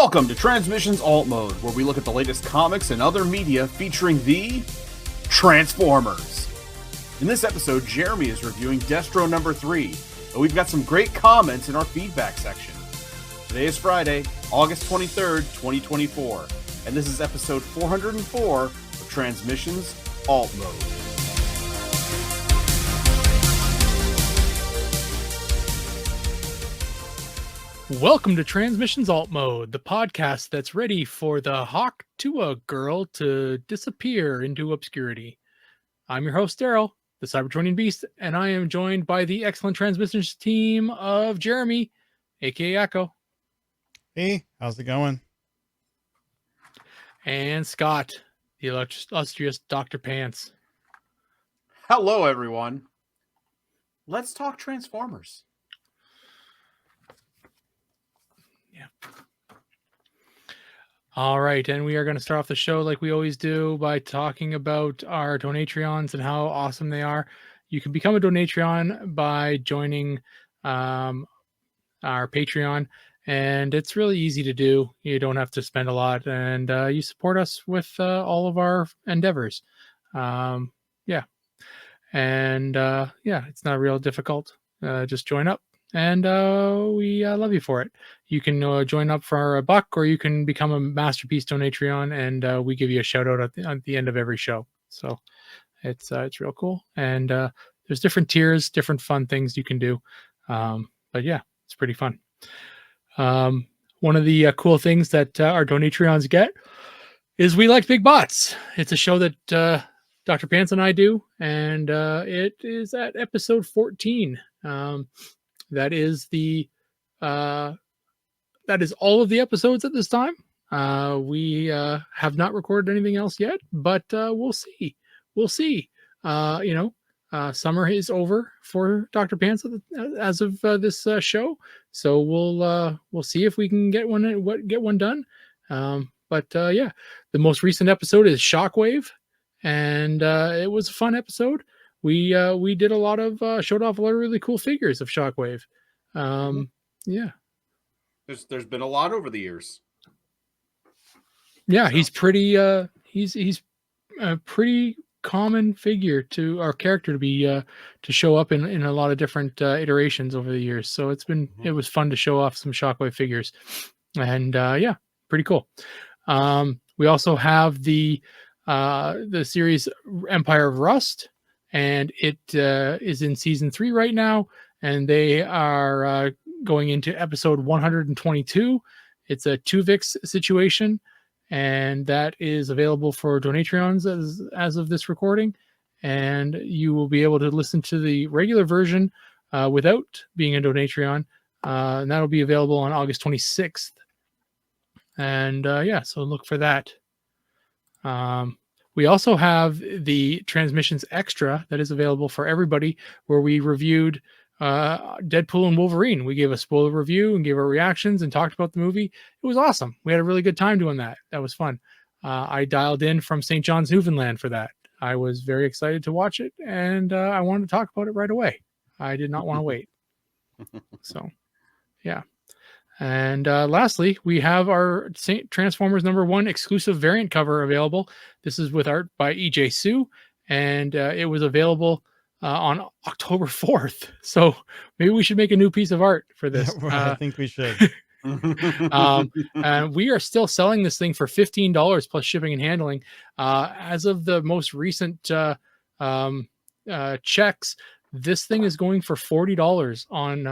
Welcome to Transmissions Alt Mode, where we look at the latest comics and other media featuring the Transformers. In this episode, Jeremy is reviewing Destro number 3, and we've got some great comments in our feedback section. Today is Friday, August 23rd, 2024, and this is episode 404 of Transmissions Alt Mode. Welcome to Transmissions Alt Mode, the podcast that's ready for the Hawk Tua girl to disappear into obscurity. I'm your host, Daryl, the Cybertronian Beast, and I am joined by the excellent Transmissions team of Jeremy, aka Echo. Hey, how's it going? And Scott, the illustrious Dr. Pants. Hello, everyone. Let's talk Transformers. All right, and we are going to start off the show like we always do by talking about our Donatreons and how awesome they are. You can become a Donatreon by joining our Patreon, and it's really easy to do. You don't have to spend a lot, and you support us with all of our endeavors. It's not real difficult. Just join up. And we love you for it. You can join up for $1, or you can become a Masterpiece Donatreon, and we give you a shout out at the end of every show. So it's real cool. And there's different tiers, different fun things you can do. But yeah, it's pretty fun. One of the cool things that our Donatreons get is We Like Big Bots. It's a show that Dr. Pants and I do, and it is at episode 14. That is all of the episodes at this time. We have not recorded anything else yet, but we'll see. Summer is over for Dr. Pants as of this show, so we'll see if we can get one done. The most recent episode is Shockwave, and it was a fun episode. We did a lot of showed off a lot of really cool figures of Shockwave. There's been a lot over the years. Yeah, so. He's pretty he's a pretty common figure to character to be to show up in a lot of different iterations over the years. So it was fun to show off some Shockwave figures, and pretty cool. We also have the series Empire of Rust. And it is in season 3 right now, and they are going into episode 122. It's a Tuvix situation, and that is available for Donatreons as of this recording. And you will be able to listen to the regular version without being a Donatreon, and that'll be available on August 26th. And so look for that. We also have the Transmissions Extra that is available for everybody, where we reviewed Deadpool and Wolverine. We gave a spoiler review and gave our reactions and talked about the movie. It was awesome. We had a really good time doing that. That was fun. I dialed in from St. John's, Newfoundland for that. I was very excited to watch it, and I wanted to talk about it right away. I did not want to wait. So, yeah. And lastly, we have our Transformers number 1 exclusive variant cover available. This is with art by E.J. Sue, and it was available on October 4th. So maybe we should make a new piece of art for this. I think we should. And we are still selling this thing for $15 plus shipping and handling. As of the most recent checks, this thing is going for $40 on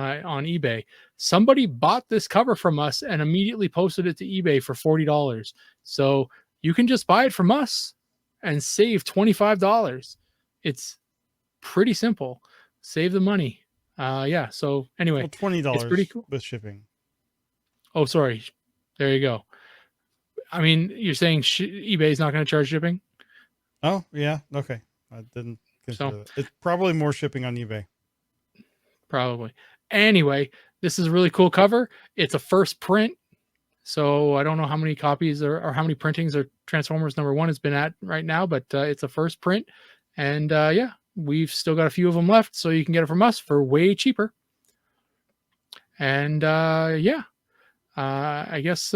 eBay. Somebody bought this cover from us and immediately posted it to eBay for $40. So you can just buy it from us and save $25. It's pretty simple. Save the money. So anyway, $20 it's pretty cool with shipping. Oh, sorry. There you go. I mean, you're saying eBay is not going to charge shipping? Oh, yeah. Okay. I didn't consider that. It's probably more shipping on eBay. Probably. Anyway, this is a really cool cover. It's a first print. So I don't know how many copies or how many printings of Transformers number 1 has been at right now, but it's a first print. And we've still got a few of them left, so you can get it from us for way cheaper. And I guess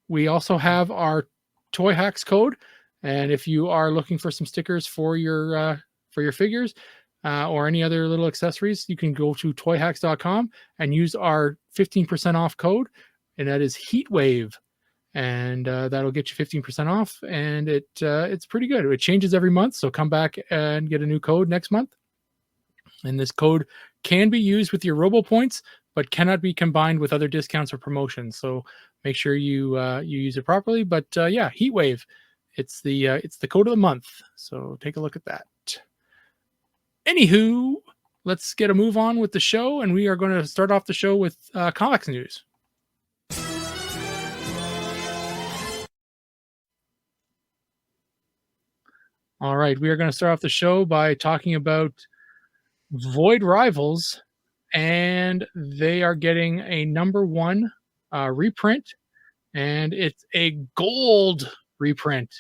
we also have our Toy Hacks code, and if you are looking for some stickers for your figures or any other little accessories, you can go to toyhacks.com and use our 15% off code, and that is Heatwave, and that'll get you 15% off, and it's pretty good. It changes every month, so come back and get a new code next month. And this code can be used with your Robo Points, but cannot be combined with other discounts or promotions. So make sure you use it properly. But yeah, Heatwave, it's the code of the month. So take a look at that. Anywho, let's get a move on with the show, and we are going to start off the show with comics news. All right, we are going to start off the show by talking about Void Rivals, and they are getting a #1 reprint, and it's a gold reprint.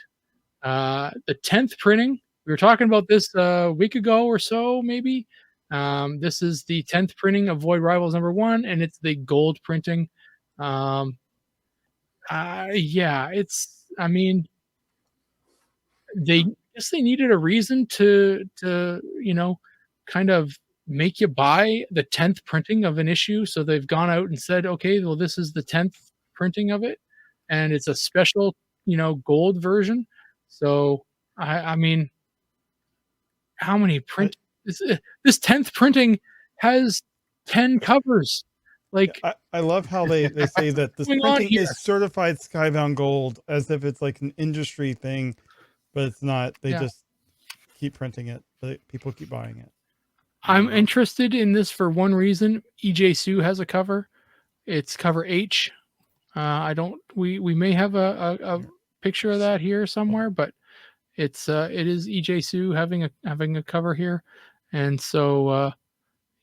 The 10th printing. We were talking about this a week ago or so, maybe. This is the 10th printing of Void Rivals #1, and it's the gold printing. Yeah, I mean, they needed a reason to kind of make you buy the 10th printing of an issue. So they've gone out and said, okay, well, this is the 10th printing of it, and it's a special, gold version. So I mean, how many print? This 10th printing has 10 covers. Like, I love how they say that this printing is certified Skybound Gold, as if it's like an industry thing, but it's not. They just keep printing it. People keep buying it. I'm interested in this for one reason. EJ Sue has a cover. It's cover H. We may have a picture of that here somewhere, but it is EJ Sue having a cover here, and so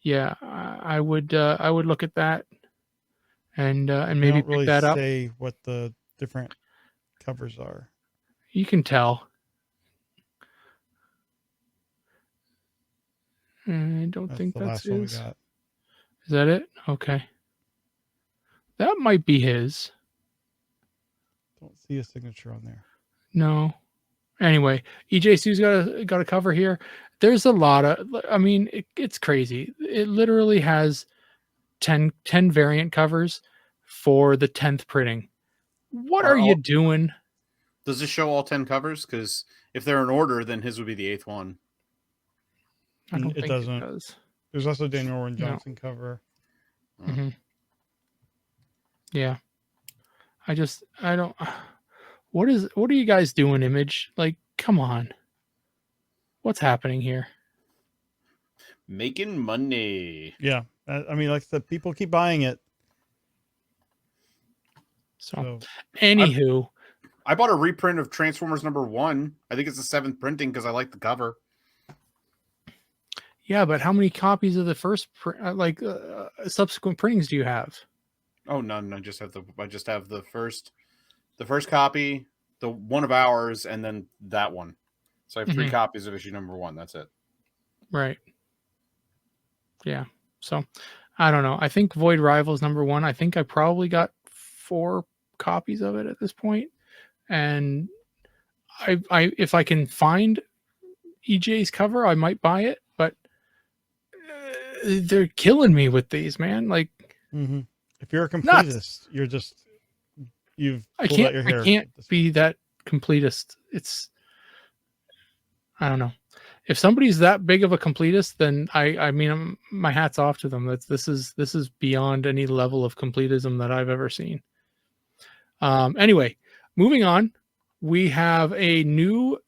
yeah, I would look at that and maybe don't really pick that up. Say what the different covers are. You can tell. I don't think that's the last one we his. got. Is that it? Okay. That might be his. Don't see a signature on there. No. Anyway, EJ Sue's got a cover here. There's a lot of, I mean, it's crazy. It literally has 10 variant covers for the 10th printing. What are you doing? Does this show all 10 covers? Because if they're in order, then his would be the 8th one. I don't think it doesn't. It does. There's also Daniel Warren Johnson cover. Mm-hmm. Yeah. I don't. What are you guys doing, Image? Like, come on. What's happening here? Making money. Yeah. I mean, like I said, people keep buying it. So anywho. I bought a reprint of Transformers #1. I think it's the 7th printing because I like the cover. Yeah, but how many copies of the first subsequent printings do you have? Oh, none. I just have the first copy, the one of ours, and then that one. So I have 3 copies of issue #1. That's it. Right. Yeah. So I don't know. I think Void Rivals #1. I think I probably got 4 copies of it at this point, and I if I can find EJ's cover, I might buy it. But they're killing me with these, man. Like, if you're a completist, you're just I can't be that completist. It's, I don't know. If somebody's that big of a completist, then I mean, my hat's off to them. This is beyond any level of completism that I've ever seen. Anyway, moving on, we have a new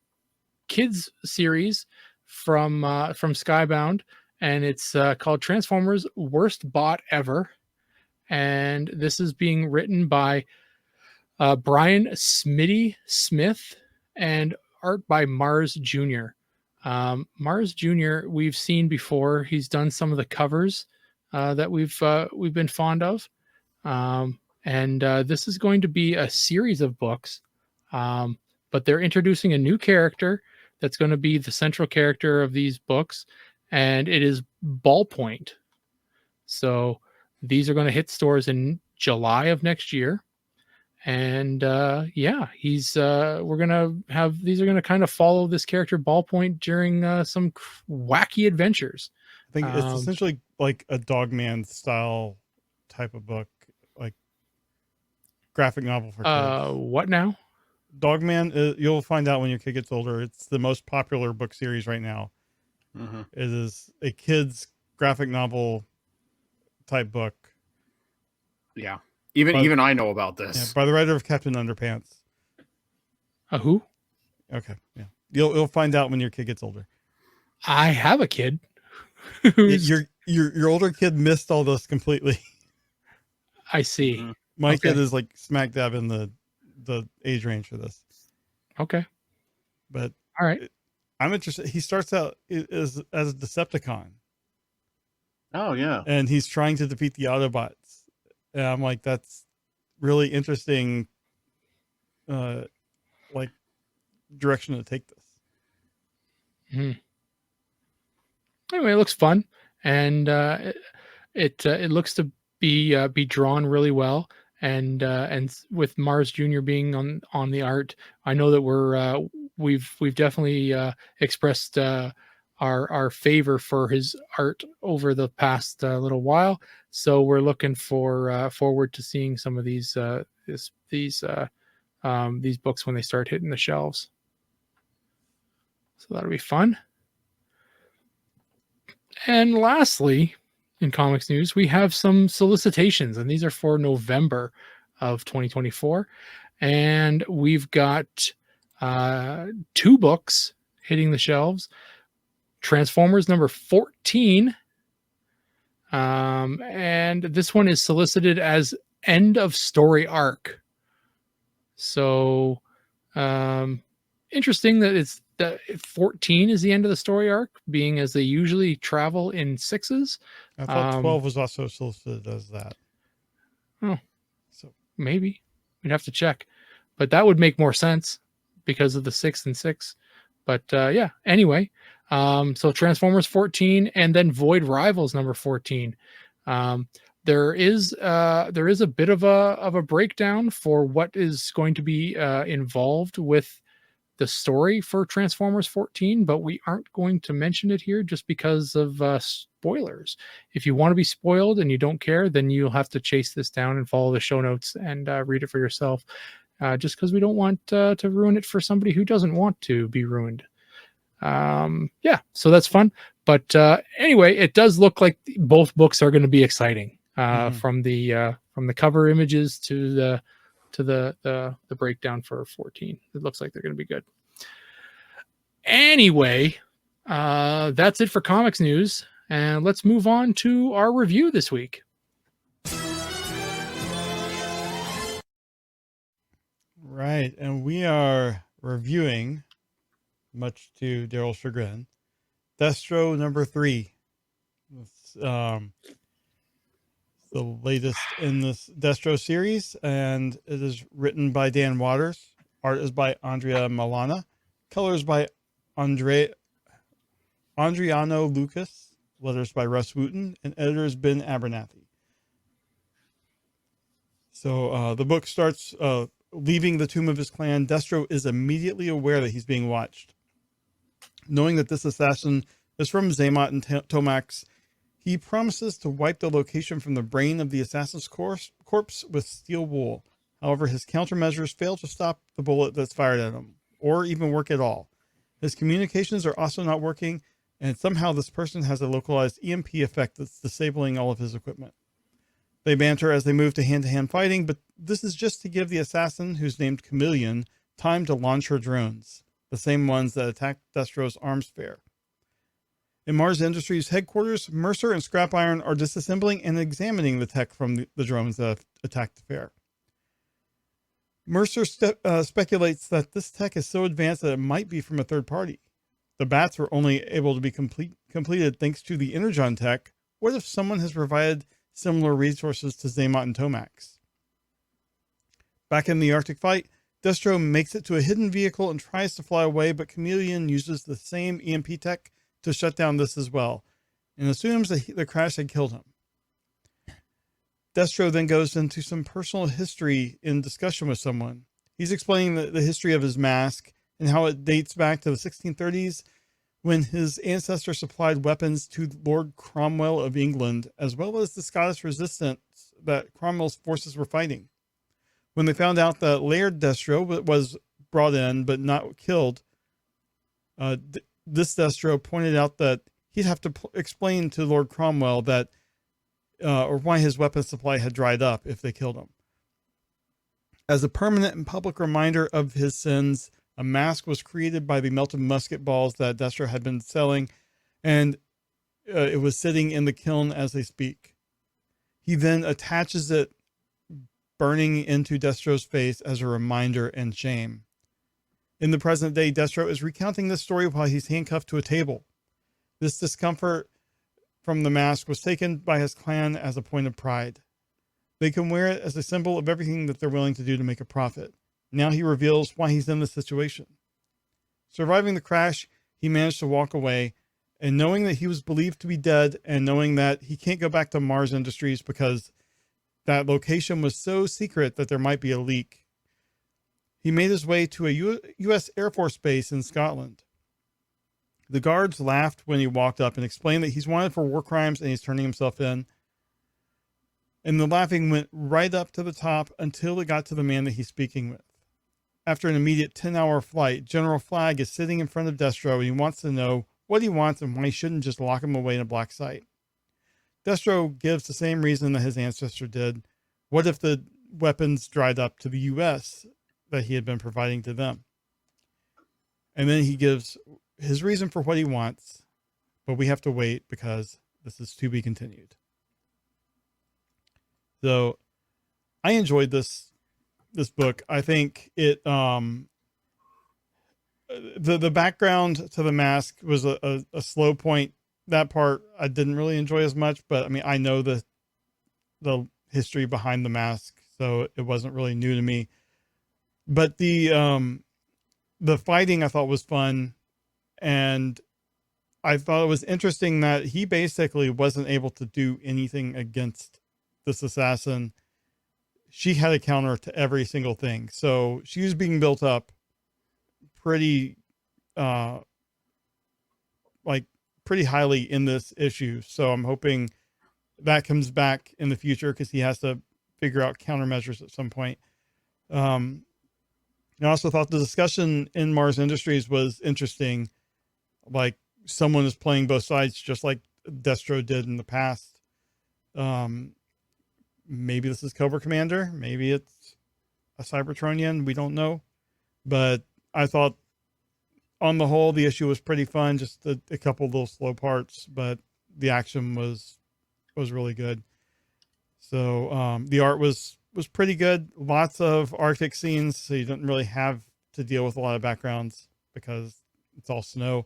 kids series from Skybound, and it's called Transformers Worst Bot Ever, and this is being written by Brian Smitty Smith and art by Mars Jr. Mars Jr. we've seen before. He's done some of the covers that we've been fond of, and this is going to be a series of books, but they're introducing a new character that's going to be the central character of these books, and it is Ballpoint. So these are going to hit stores in July of next year. And he's we're gonna have these are gonna kind of follow this character Ballpoint during some wacky adventures. I think it's essentially like a Dogman style type of book, like graphic novel for kids. What now? Dogman, you'll find out when your kid gets older. It's the most popular book series right now. Mm-hmm. It is a kid's graphic novel type book. Yeah. Even I know about this. Yeah, by the writer of Captain Underpants. Who? Okay, yeah. You'll find out when your kid gets older. I have a kid. Your older kid missed all this completely. I see. Mm-hmm. My kid is like smack dab in the age range for this. Okay. But all right. I'm interested. He starts out as a Decepticon. Oh yeah. And he's trying to defeat the Autobots. And I'm like, that's really interesting, like direction to take this. Mm-hmm. Anyway, it looks fun, and it looks to be drawn really well, and with Mars Jr. being on the art, I know that we've definitely expressed our favor for his art over the past little while. So we're looking forward to seeing some of these books when they start hitting the shelves. So that'll be fun. And lastly, in comics news, we have some solicitations, and these are for November of 2024. And we've got 2 books hitting the shelves. Transformers number 14. And this one is solicited as end of story arc. So interesting that that 14 is the end of the story arc, being as they usually travel in 6s. I thought 12 was also solicited as that. Oh, so maybe we'd have to check, but that would make more sense because of the 6 and 6. But yeah, anyway, so Transformers 14 and then Void Rivals number 14. There is a bit of a breakdown for what is going to be involved with the story for Transformers 14, but we aren't going to mention it here just because of spoilers. If you want to be spoiled and you don't care, then you'll have to chase this down and follow the show notes and read it for yourself. Just because we don't want to ruin it for somebody who doesn't want to be ruined. Yeah, so that's fun. But anyway, it does look like both books are going to be exciting. From the cover images to the breakdown for 14. It looks like they're going to be good. Anyway, that's it for comics news, and let's move on to our review this week. Right, and we are reviewing, much to Daryl's chagrin, Destro number 3. It's, the latest in this Destro series, and it is written by Dan Waters. Art is by Andrea Milana. Colors by Andriano Lucas. Letters by Russ Wooten. And editors Ben Abernathy. So the book starts leaving the tomb of his clan. Destro is immediately aware that he's being watched. Knowing that this assassin is from Xamot and Tomax, he promises to wipe the location from the brain of the assassin's corpse with steel wool. However, his countermeasures fail to stop the bullet that's fired at him, or even work at all. His communications are also not working, and somehow this person has a localized EMP effect that's disabling all of his equipment. They banter as they move to hand-to-hand fighting, but this is just to give the assassin, who's named Chameleon, time to launch her drones, the same ones that attacked Destro's arms fair. In Mars Industries headquarters, Mercer and Scrap Iron are disassembling and examining the tech from the drones that attacked the fair. Mercer speculates that this tech is so advanced that it might be from a third party. The bats were only able to be completed thanks to the Energon tech. What if someone has provided similar resources to Xamot and Tomax? Back in the Arctic fight, Destro makes it to a hidden vehicle and tries to fly away, but Chameleon uses the same EMP tech to shut down this as well, and assumes that the crash had killed him. Destro then goes into some personal history in discussion with someone. He's explaining the history of his mask and how it dates back to the 1630s when his ancestors supplied weapons to Lord Cromwell of England, as well as the Scottish resistance that Cromwell's forces were fighting. When they found out that Laird Destro was brought in but not killed, this Destro pointed out that he'd have to explain to Lord Cromwell that or why his weapon supply had dried up if they killed him. As a permanent and public reminder of his sins, a mask was created by the melted musket balls that Destro had been selling, and it was sitting in the kiln as they speak. He then attaches it, burning into Destro's face as a reminder and shame. In the present day, Destro is recounting this story while he's handcuffed to a table. This discomfort from the mask was taken by his clan as a point of pride. They can wear it as a symbol of everything that they're willing to do to make a profit. Now he reveals why he's in this situation. Surviving the crash, he managed to walk away, and knowing that he was believed to be dead and knowing that he can't go back to Mars Industries because that location was so secret that there might be a leak, he made his way to a U.S. Air Force base in Scotland. The guards laughed when he walked up and explained that he's wanted for war crimes and he's turning himself in. And the laughing went right up to the top until it got to the man that he's speaking with. After an immediate 10-hour flight, General Flagg is sitting in front of Destro and he wants to know what he wants and why he shouldn't just lock him away in a black site. Destro gives the same reason that his ancestor did. What if the weapons dried up to the U.S. that he had been providing to them? And then he gives his reason for what he wants, but we have to wait because this is to be continued. So I enjoyed this book. I think it, the background to the mask was a slow point. That part I didn't really enjoy as much, but I mean, I know the history behind the mask, so it wasn't really new to me. But the fighting I thought was fun, and I thought it was interesting that he basically wasn't able to do anything against this assassin. She had a counter to every single thing, so she was being built up pretty pretty highly in this issue. So I'm hoping that comes back in the future because he has to figure out countermeasures at some point. I also thought the discussion in Mars Industries was interesting. Like someone is playing both sides, just like Destro did in the past. Maybe this is Cobra Commander. Maybe it's a Cybertronian. We don't know. But I thought on the whole, the issue was pretty fun. Just a couple little slow parts, but the action was really good. So the art was pretty good. Lots of Arctic scenes, so you didn't really have to deal with a lot of backgrounds because it's all snow.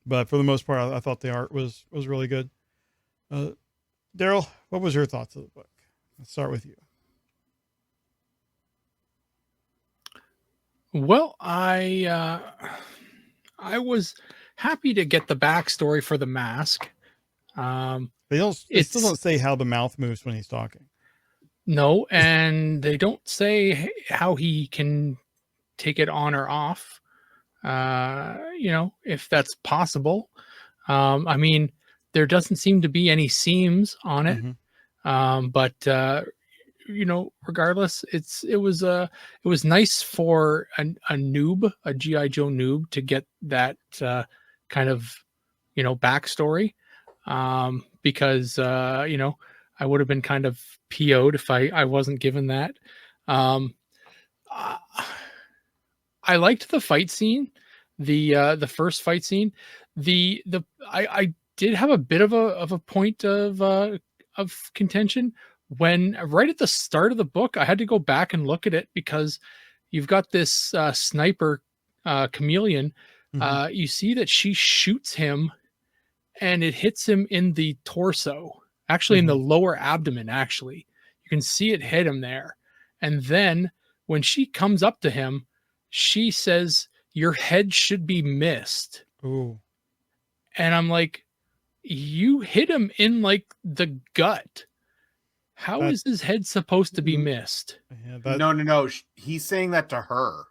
But for the most part, I thought the art was really good. Daryl, what was your thoughts of the book? Let's start with you. Well, I was happy to get the backstory for the mask. They still don't say how the mouth moves when he's talking. No, and they don't say how he can take it on or off. If that's possible. I mean, there doesn't seem to be any seams on it. Mm-hmm. But regardless, it was nice for a noob, a G.I. Joe noob, to get that kind of backstory, because I would have been kind of PO'd if I wasn't given that. I liked the fight scene, the first fight scene. I did have a bit of a point of contention when right at the start of the book. I had to go back and look at it because you've got this sniper Chameleon. Mm-hmm. You see that she shoots him and it hits him in the torso, actually mm-hmm. in the lower abdomen. Actually, you can see it hit him there. And then when she comes up to him, she says, "Your head should be missed." Ooh. And I'm like, you hit him in like the gut. How is his head supposed to be missed? Yeah, No. He's saying that to her.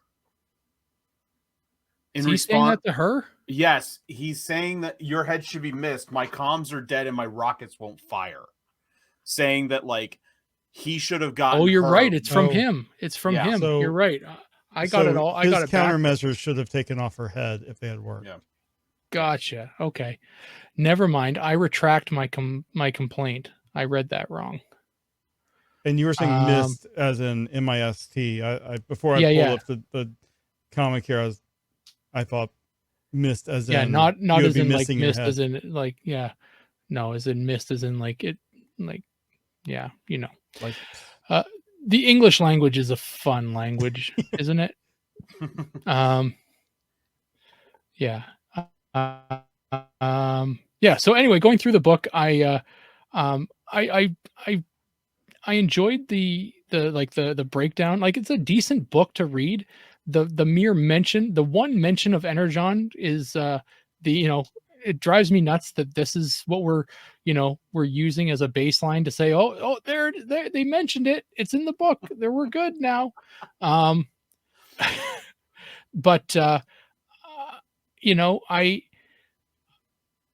Is he saying that to her? Yes, he's saying that your head should be missed. My comms are dead and my rockets won't fire. Saying that like he should have gotten. Oh, you're her. right. It's from him. It's from him. So- you're right. I got it all. I got His it back. countermeasures should have taken off her head if they had worked. Yeah. Gotcha. Okay. Never mind. I retract my complaint. I read that wrong. And you were saying mist as in M-I-S-T. I before I pulled up the comic here, I thought mist as in not as in like mist head. as in like no, as in mist as in like it like Like the English language is a fun language, isn't it? Yeah. So anyway, going through the book, I enjoyed the breakdown. Like, it's a decent book to read. The mere mention, the one mention of Energon is it drives me nuts that this is what we're using as a baseline to say, oh, there they mentioned it. It's in the book. There, we're good now. But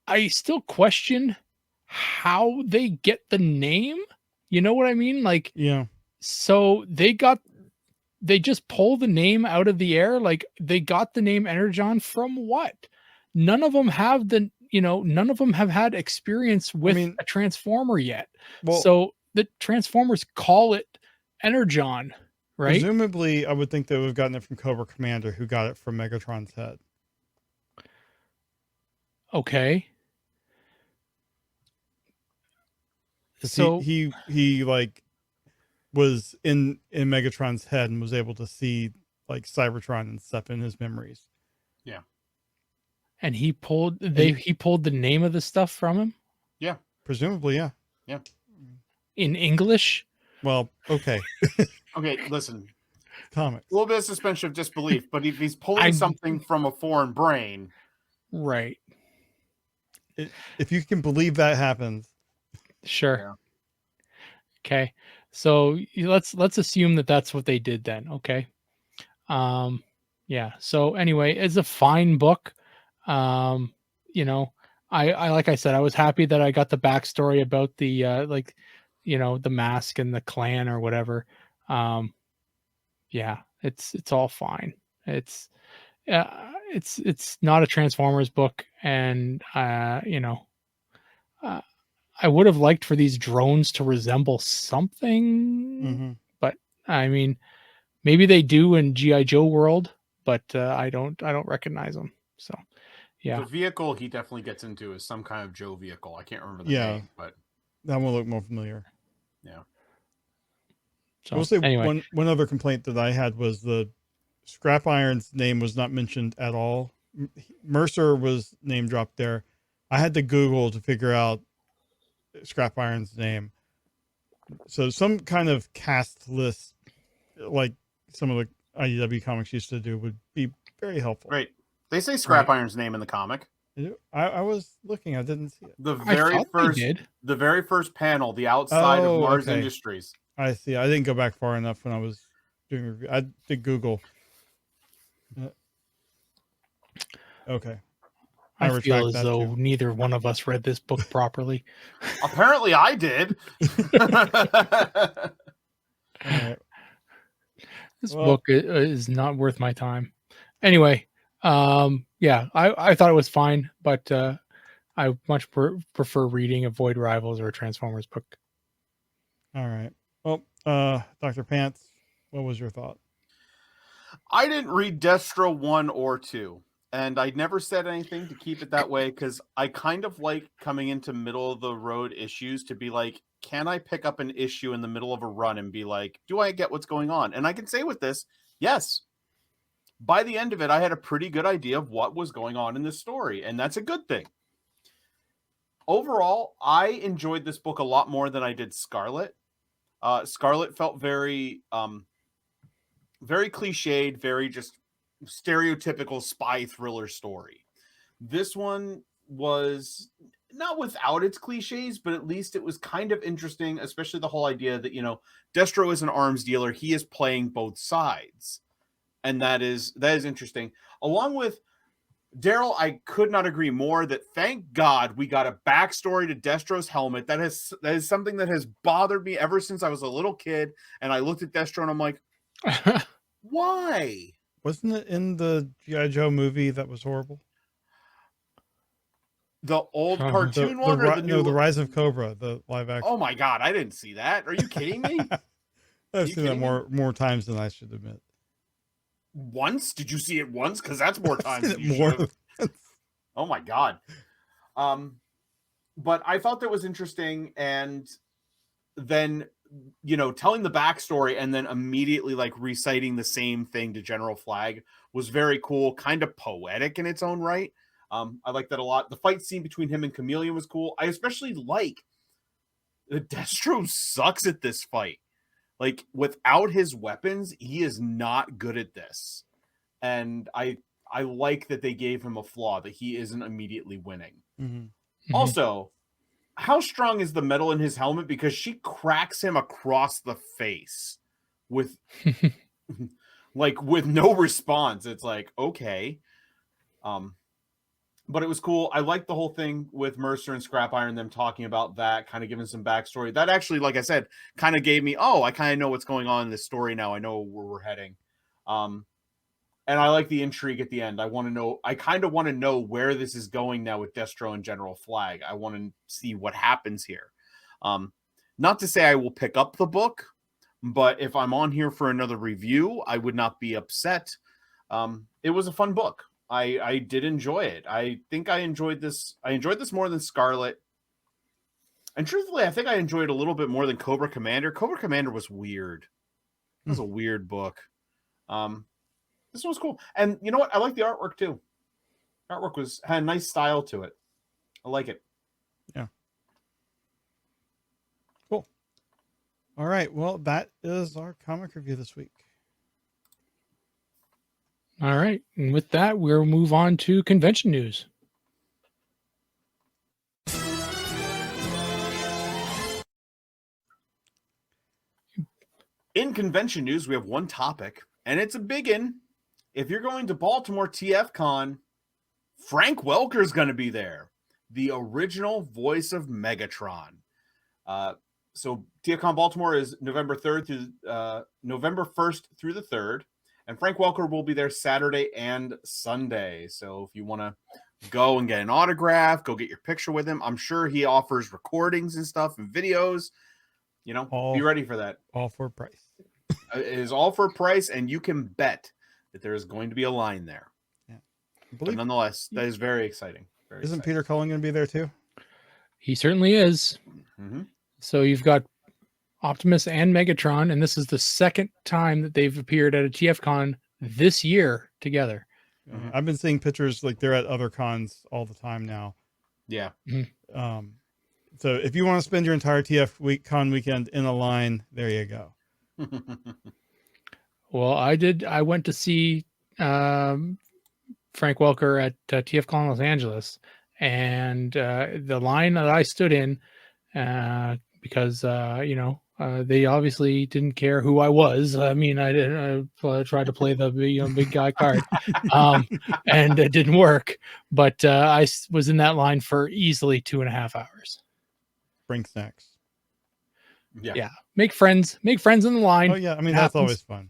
I still question how they get the name. You know what I mean? Like, yeah. So they just pull the name out of the air. Like, they got the name Energon from what? None of them have none of them have had experience with a Transformer yet. Well, so the Transformers call it Energon, right? Presumably, I would think they would have gotten it from Cobra Commander, who got it from Megatron's head. Okay. So he like was in Megatron's head and was able to see like Cybertron and stuff in his memories. Yeah. And he pulled the name of the stuff from him? Yeah. Presumably, yeah. Yeah. In English? Well, okay. Okay, listen. Comics. A little bit of suspension of disbelief, but if he's pulling something from a foreign brain. Right. If you can believe that happens. Sure. Yeah. Okay. So let's assume that that's what they did then. Okay. Yeah. So anyway, it's a fine book. I like I said, I was happy that I got the backstory about the the mask and the clan or whatever. Yeah, it's all fine. It's not a Transformers book, and I would have liked for these drones to resemble something, but I mean, maybe they do in G.I. Joe world, but I don't recognize them. So, yeah. The vehicle he definitely gets into is some kind of Joe vehicle. I can't remember the name, but that will look more familiar. Yeah. So I will say anyway, one other complaint that I had was the Scrap Iron's name was not mentioned at all. Mercer was name dropped there. I had to Google to figure out Scrap Iron's name. So some kind of cast list, like some of the IDW comics used to do, would be very helpful. Right. They say Scrap Iron's name in the comic. I was looking. I didn't see it. The very first panel, the outside of Mars Industries. I see. I didn't go back far enough when I was doing review. I did Google. Okay. I feel as though neither one of us read this book properly. Apparently I did. Right. This book is not worth my time. Anyway, yeah, I thought it was fine, but I much prefer reading a Void Rivals or a Transformers book. All right. Well, Dr. Pants, what was your thought? I didn't read Destro 1 or 2. And I never said anything to keep it that way because I kind of like coming into middle of the road issues to be like, can I pick up an issue in the middle of a run and be like, do I get what's going on? And I can say with this, yes. By the end of it, I had a pretty good idea of what was going on in this story, and that's a good thing. Overall, I enjoyed this book a lot more than I did Scarlet. Scarlet felt very, very cliched, very just stereotypical spy thriller story. This one was not without its cliches, but at least it was kind of interesting, especially the whole idea that, Destro is an arms dealer. He is playing both sides. And that is interesting. Along with Daryl, I could not agree more that thank God we got a backstory to Destro's helmet. That is something that has bothered me ever since I was a little kid. And I looked at Destro and I'm like, why? Wasn't it in the G.I. Joe movie that was horrible? The old cartoon one or the new? No, the Rise of Cobra, the live action. Oh my God, I didn't see that. Are you kidding me? I've seen that more times than I should admit. Once? Did you see it once? Because that's more times than you more. should. Oh my God. But I thought that was interesting, and then telling the backstory and then immediately like reciting the same thing to General Flag was very cool, kind of poetic in its own right. I like that a lot. The fight scene between him and Chameleon was cool. I especially like that Destro sucks at this fight. Like, without his weapons, he is not good at this. And I like that they gave him a flaw, that he isn't immediately winning. Mm-hmm. Also, how strong is the metal in his helmet? Because she cracks him across the face with with no response. It's like, okay. But it was cool. I liked the whole thing with Mercer and Scrap Iron, them talking about that, kind of giving some backstory. That actually, like I said, kind of gave me, I kind of know what's going on in this story now. I know where we're heading. And I like the intrigue at the end. I kind of want to know where this is going now with Destro and General Flag. I want to see what happens here. Not to say I will pick up the book, but if I'm on here for another review, I would not be upset. It was a fun book. I did enjoy it. I think I enjoyed this. I enjoyed this more than Scarlet. And truthfully, I think I enjoyed it a little bit more than Cobra Commander. Cobra Commander was weird. It was a weird book. This one was cool. And you know what? I like the artwork too. Artwork had a nice style to it. I like it. Yeah. Cool. All right. Well, that is our comic review this week. All right. And with that, we'll move on to convention news. In convention news, we have one topic, and it's a big one. If you're going to Baltimore TFCon, Frank Welker is going to be there, the original voice of Megatron. So TFCon Baltimore is November 1st through the 3rd. And Frank Welker will be there Saturday and Sunday. So if you want to go and get an autograph, go get your picture with him. I'm sure he offers recordings and stuff and videos. Be ready for that. All for a price. It is all for a price, and you can bet that there is going to be a line there. Yeah. But nonetheless, that is very exciting. Isn't Peter Cullen going to be there too? He certainly is. Mm-hmm. So you've got Optimus and Megatron, and this is the second time that they've appeared at a TFCon this year together. Mm-hmm. I've been seeing pictures like they're at other cons all the time now. Yeah. Mm-hmm. So if you want to spend your entire TFCon weekend in a line, there you go. Well, I went to see Frank Welker at TFCon Los Angeles, and the line that I stood in, because they obviously didn't care who I was. I mean, I tried to play the big guy card, and it didn't work. But I was in that line for easily 2.5 hours. Bring snacks. Yeah. Make friends in the line. Oh yeah, I mean that's always fun.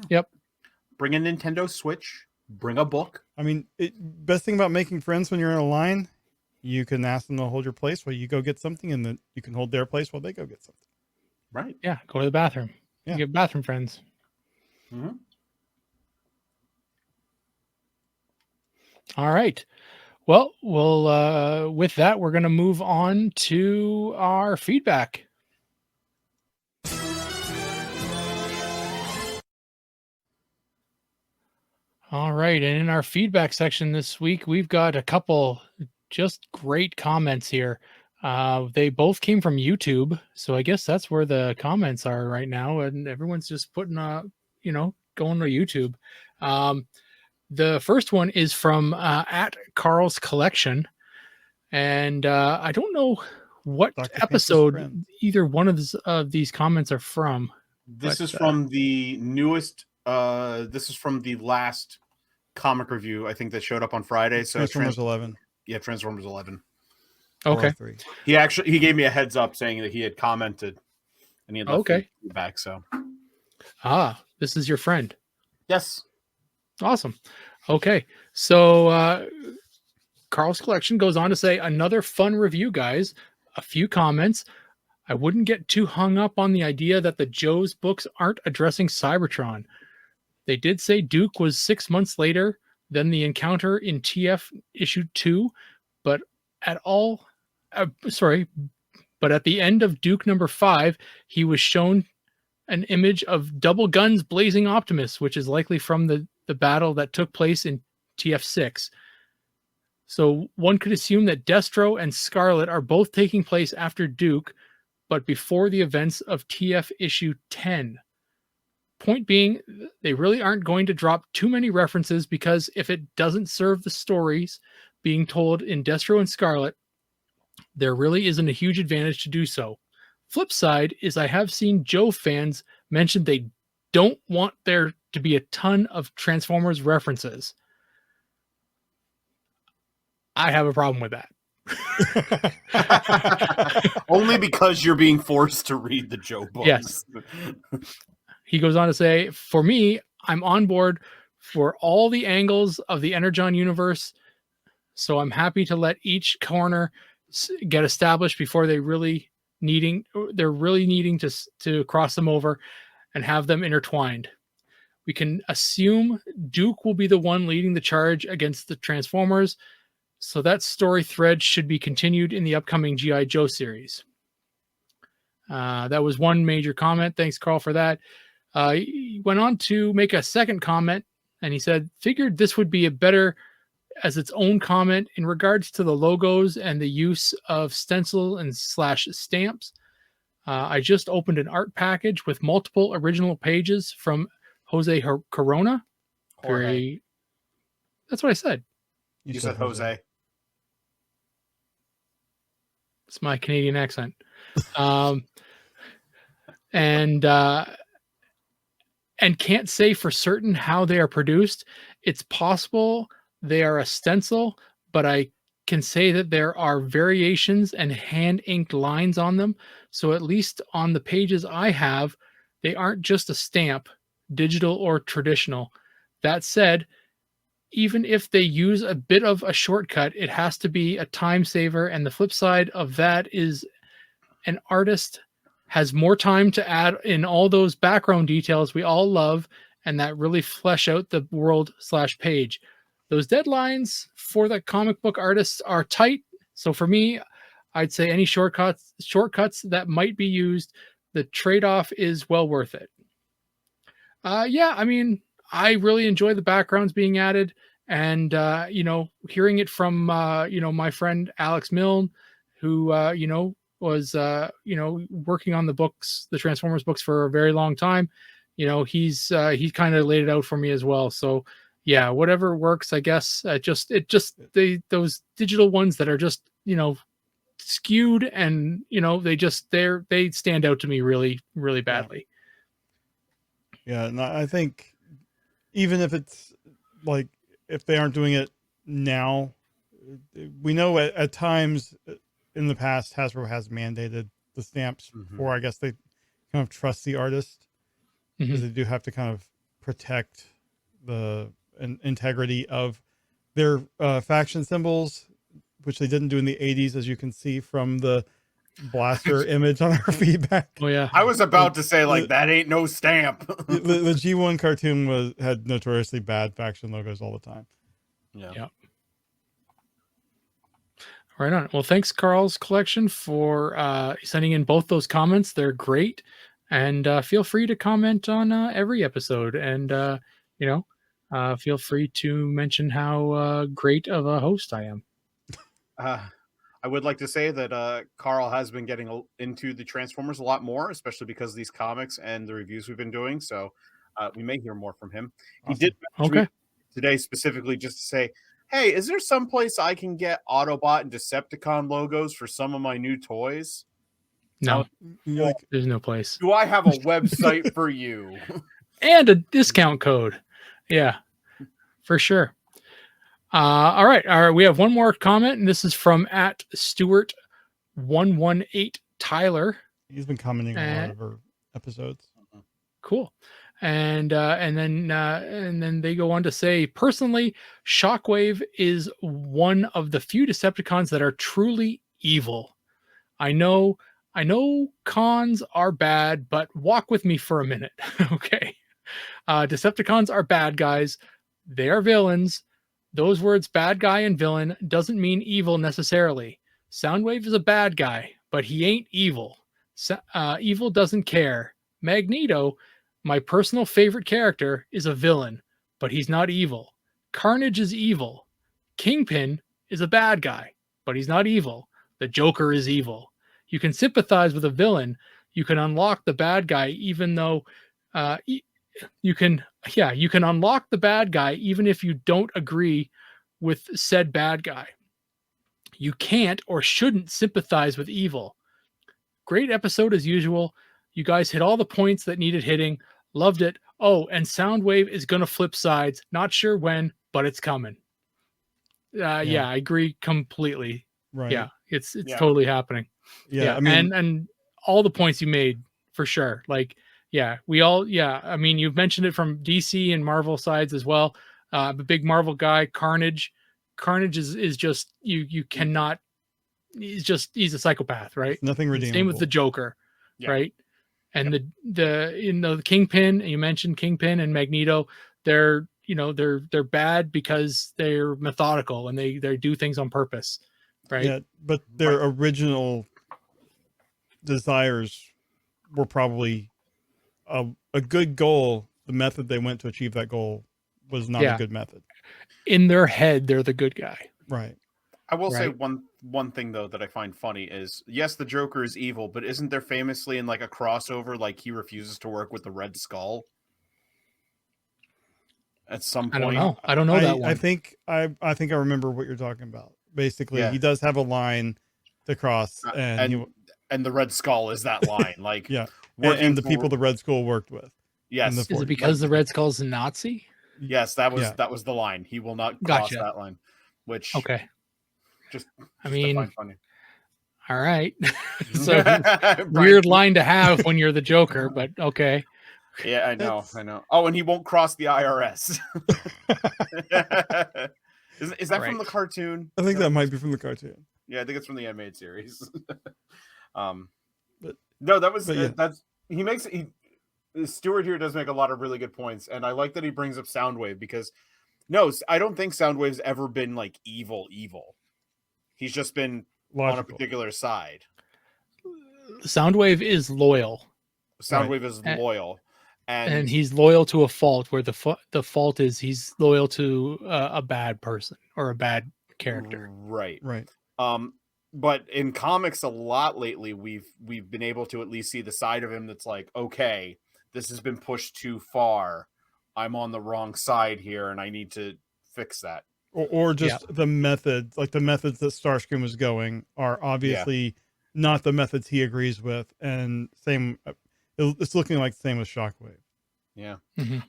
Yep. Bring a Nintendo Switch. Bring a book. I mean, best thing about making friends when you're in a line, you can ask them to hold your place while you go get something, and then you can hold their place while they go get something. Right. Yeah. Go to the bathroom. Yeah. You get bathroom friends. Mm-hmm. All right. Well, with that, we're going to move on to our feedback. All right. And in our feedback section this week, we've got a couple just great comments here. They both came from YouTube. So I guess that's where the comments are right now. And everyone's just putting, going to YouTube. The first one is from at Carl's Collection. And I don't know what Dr. Panther's episode friend. either one of these comments are from. This But, is from the newest. This is from the last comic review, I think, that showed up on Friday. So Transformers 11. Yeah, Transformers 11. Okay. 403. He gave me a heads up saying that he had commented and he had left feedback. So this is your friend. yes. Awesome. Okay. So Carl's Collection goes on to say, another fun review, guys. A few comments. I wouldn't get too hung up on the idea that the Joe's books aren't addressing Cybertron. They did say Duke was 6 months later than the encounter in TF issue 2, but at the end of Duke number 5, he was shown an image of double guns blazing Optimus, which is likely from the battle that took place in TF6. So one could assume that Destro and Scarlet are both taking place after Duke, but before the events of TF issue 10. Point being, they really aren't going to drop too many references, because if it doesn't serve the stories being told in Destro and Scarlet, there really isn't a huge advantage to do so. Flip side is, I have seen Joe fans mention they don't want there to be a ton of Transformers references. I have a problem with that. Only because you're being forced to read the Joe books. Yes. He goes on to say, for me, I'm on board for all the angles of the Energon universe, so I'm happy to let each corner get established before they're really needing to cross them over and have them intertwined. We can assume Duke will be the one leading the charge against the Transformers, so that story thread should be continued in the upcoming G.I. Joe series. That was one major comment. Thanks, Carl, for that. He went on to make a second comment, and he said, figured this would be a better as its own comment in regards to the logos and the use of stencil and / stamps. I just opened an art package with multiple original pages from Jose Corona. That's what I said. You said Jose. It's my Canadian accent. And can't say for certain how they are produced. It's possible they are a stencil, but I can say that there are variations and hand inked lines on them. So at least on the pages I have, they aren't just a stamp, digital or traditional. That said, even if they use a bit of a shortcut, it has to be a time saver. And the flip side of that is an artist has more time to add in all those background details we all love, and that really flesh out the world / page. Those deadlines for the comic book artists are tight. So for me, I'd say any shortcuts that might be used, the trade-off is well worth it. Yeah, I mean, I really enjoy the backgrounds being added, and hearing it from my friend Alex Milne, who was working on the Transformers books for a very long time. He's kind of laid it out for me as well. So yeah, whatever works, I guess. Those digital ones that are just skewed, and they stand out to me really, really badly. Yeah, and I think even if it's like, if they aren't doing it now, we know at times in the past Hasbro has mandated the stamps, or I guess they kind of trust the artist, because they do have to kind of protect the integrity of their faction symbols, which they didn't do in the 80s, as you can see from the blaster image on our feedback. Oh yeah, I was about to say, like, that ain't no stamp. the G1 cartoon had notoriously bad faction logos all the time. Yeah. Right on. Well, thanks, Carl's Collection, for sending in both those comments. They're great, and feel free to comment on every episode, and feel free to mention how great of a host I am. I would like to say that Carl has been getting into the Transformers a lot more, especially because of these comics and the reviews we've been doing. So we may hear more from him. Awesome. He did message me today specifically just to say, hey, is there some place I can get Autobot and Decepticon logos for some of my new toys? No, You're like, there's no place. Do I have a website for you? And a discount code. Yeah, for sure. All right. We have one more comment, and this is from @Stewart118 Tyler. he's been commenting on a lot of our episodes. Cool. And then they go on to say, personally, Shockwave is one of the few Decepticons that are truly evil. I know cons are bad, but walk with me for a minute. Okay. Decepticons are bad guys. They are villains. Those words, bad guy and villain, doesn't mean evil necessarily. Soundwave is a bad guy, but he ain't evil. Evil doesn't care. Magneto, my personal favorite character, is a villain, but he's not evil. Carnage is evil. Kingpin is a bad guy, but he's not evil. The Joker is evil. You can sympathize with a villain. You can unlock the bad guy, even though you can unlock the bad guy even if you don't agree with said bad guy. You can't or shouldn't sympathize with evil. Great episode as usual. You guys hit all the points that needed hitting. Loved it. Oh, and Soundwave is going to flip sides. Not sure when, but it's coming. Yeah, I agree completely. Right. Yeah, it's totally happening. Yeah. I mean, and all the points you made for sure. Like, yeah, I mean, you've mentioned it from DC and Marvel sides as well. I'm a big Marvel guy. Carnage is just, you cannot, he's a psychopath, right? Nothing redeemable. Same with the Joker, right? And the Kingpin, you mentioned Kingpin and Magneto, they're bad because they're methodical and they do things on purpose, right? Yeah, but their original desires were probably a good goal. The method they went to achieve that goal was not a good method. In their head, they're the good guy. Right. I will say one thing though that I find funny is, yes, the Joker is evil, but isn't there famously in like a crossover, like he refuses to work with the Red Skull at some point? I don't know that one. I think I remember what you're talking about. Basically, he does have a line to cross, and the Red Skull is that line. Like, and the people the Red Skull worked with. Yes. Is it because the Red Skull's a Nazi? Yes, that was the line. He will not cross that line. Which just I mean, funny. All right. So weird line to have when you're the Joker, but okay. Yeah, I know. Oh, and he won't cross the IRS. Is that from the cartoon? I think that might be from the cartoon. Yeah, I think it's from the animated series. That's he makes it. Stewart here does make a lot of really good points, and I like that he brings up Soundwave because I don't think Soundwave's ever been like evil. He's just been on a particular side. Soundwave is loyal. Soundwave is loyal. And he's loyal to a fault, where the fault is he's loyal to a bad person or a bad character. Right. But in comics a lot lately, we've been able to at least see the side of him that's like, okay, this has been pushed too far. I'm on the wrong side here, and I need to fix that. Or just the methods, like the methods that Starscream was going, are obviously not the methods he agrees with, and same. It's looking like the same with Shockwave. Yeah. Mm-hmm.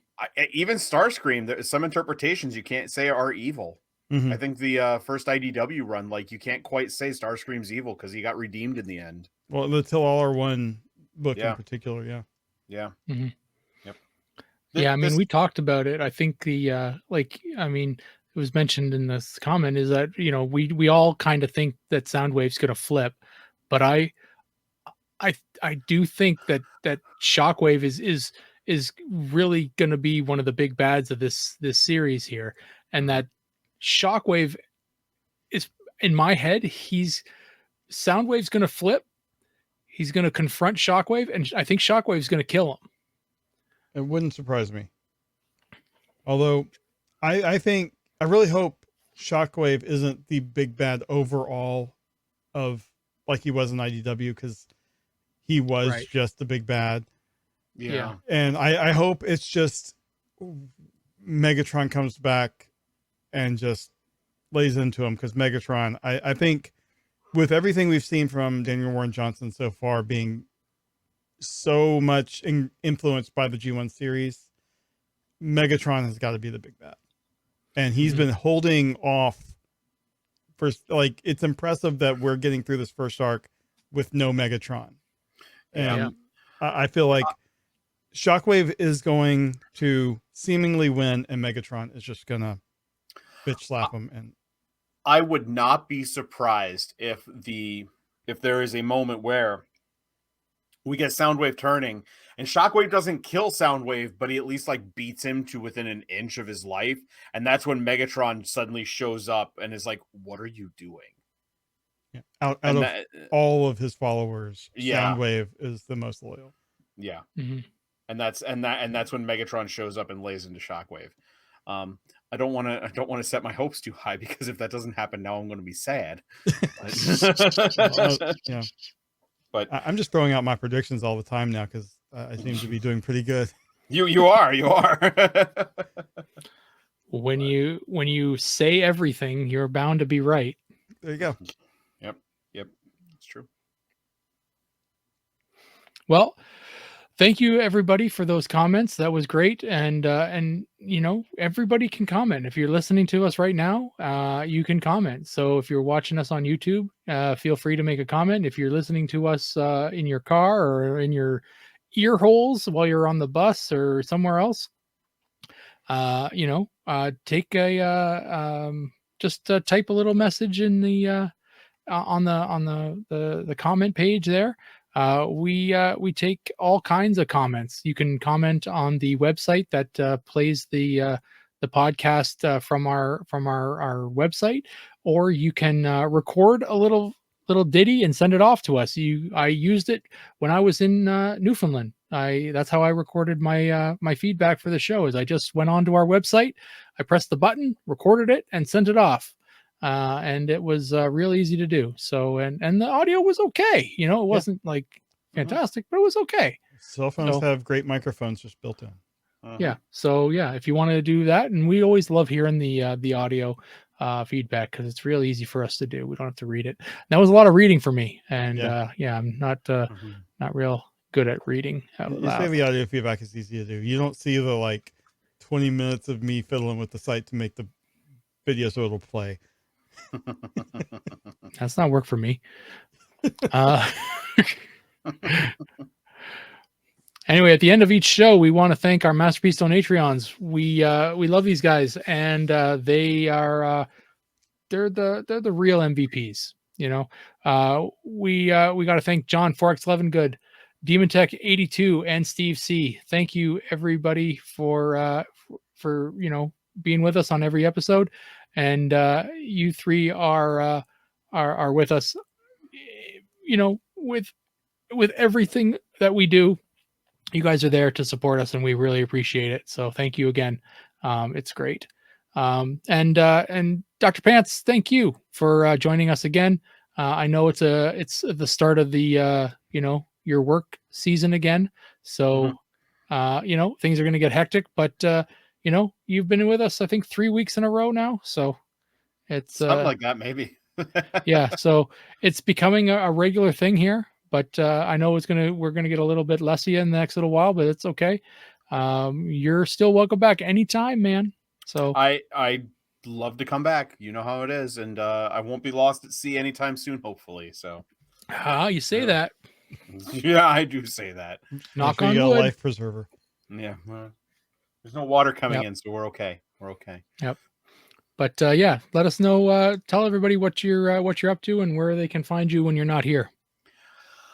Even Starscream, there's some interpretations you can't say are evil. Mm-hmm. I think the first IDW run, like, you can't quite say Starscream's evil because he got redeemed in the end. Well, the Till All Are One book in particular, Yeah. Mm-hmm. Yep. We talked about it. I think it was mentioned in this comment is that, we all kind of think that Soundwave's going to flip, but I do think that Shockwave is really going to be one of the big bads of this series here, and that Shockwave is, in my head, Soundwave's going to flip. He's going to confront Shockwave, and I think Shockwave's going to kill him. It wouldn't surprise me. Although I really hope Shockwave isn't the big bad overall of like he was in IDW, because he was just the big bad. Yeah. And I hope it's just Megatron comes back and just lays into him, because Megatron, I think with everything we've seen from Daniel Warren Johnson so far, being so much influenced by the G1 series, Megatron has got to be the big bad. And he's been holding off for, like, it's impressive that we're getting through this first arc with no Megatron. And I feel like Shockwave is going to seemingly win, and Megatron is just gonna bitch slap him. And I would not be surprised if there is a moment where we get Soundwave turning and Shockwave doesn't kill Soundwave, but he at least like beats him to within an inch of his life. And that's when Megatron suddenly shows up and is like, "What are you doing?" yeah, out of all of his followers, Soundwave is the most loyal. Yeah. And that's when Megatron shows up and lays into Shockwave. I don't want to set my hopes too high, because if that doesn't happen now, I'm going to be sad. Yeah. But I'm just throwing out my predictions all the time now, because I seem to be doing pretty good. You are. When you say everything, you're bound to be right. There you go. Yep. It's true. Well, thank you everybody for those comments. That was great. And everybody can comment. If you're listening to us right now, you can comment. So if you're watching us on YouTube, feel free to make a comment. If you're listening to us in your car or in your ear holes while you're on the bus or somewhere else, take a just type a little message in the on the comment page there. We take all kinds of comments. You can comment on the website that plays the podcast from our website, or you can record a little ditty and send it off to us. I used it when I was in Newfoundland. That's how I recorded my feedback for the show. Is I just went onto our website, I pressed the button, recorded it, and sent it off. And it was real easy to do. So, and the audio was okay. It wasn't like fantastic, but it was okay. Cell phones have great microphones just built in. Yeah. So if you want to do that, and we always love hearing the audio feedback, because it's real easy for us to do. We don't have to read it. That was a lot of reading for me. And I'm not real good at reading out loud. You say the audio feedback is easy to do. You don't see the like 20 minutes of me fiddling with the site to make the video so it'll play. That's not work for me. Anyway, at the end of each show, we want to thank our Masterpiece Donatreons. We love these guys, and they are they're the real MVPs. We got to thank John 4x11 Good, Demon Tech 82, and Steve C. Thank you everybody for being with us on every episode. And you three are with us, with everything that we do. You guys are there to support us, and we really appreciate it. So thank you again. It's great. And Dr. Pants, thank you for joining us again. I know it's the start of the your work season again. So things are going to get hectic, but you've been with us, I think, 3 weeks in a row now. So it's something like that, maybe. Yeah. So it's becoming a regular thing here, but I know we're going to get a little bit less in the next little while, but it's okay. You're still welcome back anytime, man. So I love to come back. You know how it is. And I won't be lost at sea anytime soon, hopefully. So you say that. Yeah, I do say that. Knock on wood. Life preserver. Yeah. There's no water coming in, so we're okay. We're okay. Yep. But let us know. Tell everybody what you're up to and where they can find you when you're not here.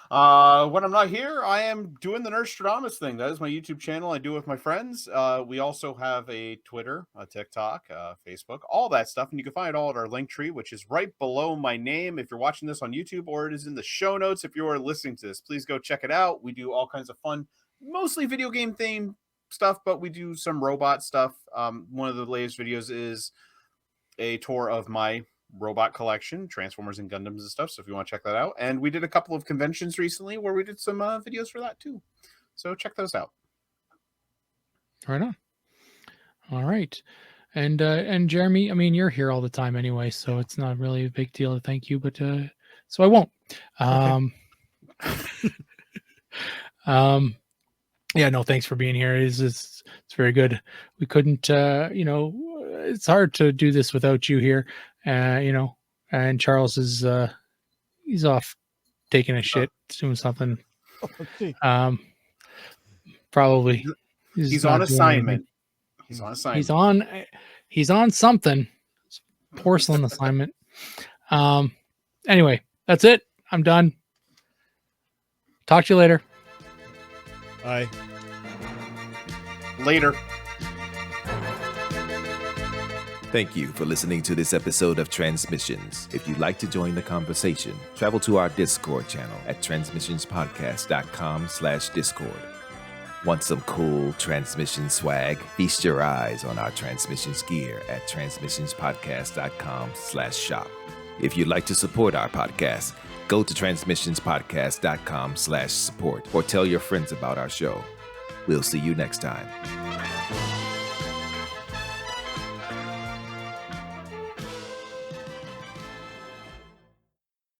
When I'm not here, I am doing the Nerdstradamus thing. That is my YouTube channel. I do it with my friends. We also have a Twitter, a TikTok, Facebook, all that stuff. And you can find it all at our link tree, which is right below my name if you're watching this on YouTube, or it is in the show notes if you are listening to this. Please go check it out. We do all kinds of fun, mostly video game themed stuff, but we do some robot stuff. One of the latest videos is a tour of my robot collection, Transformers and Gundams and stuff. So if you want to check that out, and we did a couple of conventions recently where we did some videos for that too. So check those out. Right on. All right. And Jeremy, I mean, you're here all the time anyway, so it's not really a big deal to thank you, but so I won't. Yeah, no, thanks for being here. It's very good. We couldn't, it's hard to do this without you here, and Charles is, he's off taking a shit, doing something. Okay. Probably. He's on assignment. He's on assignment. He's on something. Porcelain assignment. Anyway, that's it. I'm done. Talk to you later. Bye. Later. Thank you for listening to this episode of Transmissions. If you'd like to join the conversation, travel to our Discord channel at transmissionspodcast.com/Discord. Want some cool transmission swag? Feast your eyes on our transmissions gear at transmissionspodcast.com/shop. If you'd like to support our podcast, go to transmissionspodcast.com/support or tell your friends about our show. We'll see you next time.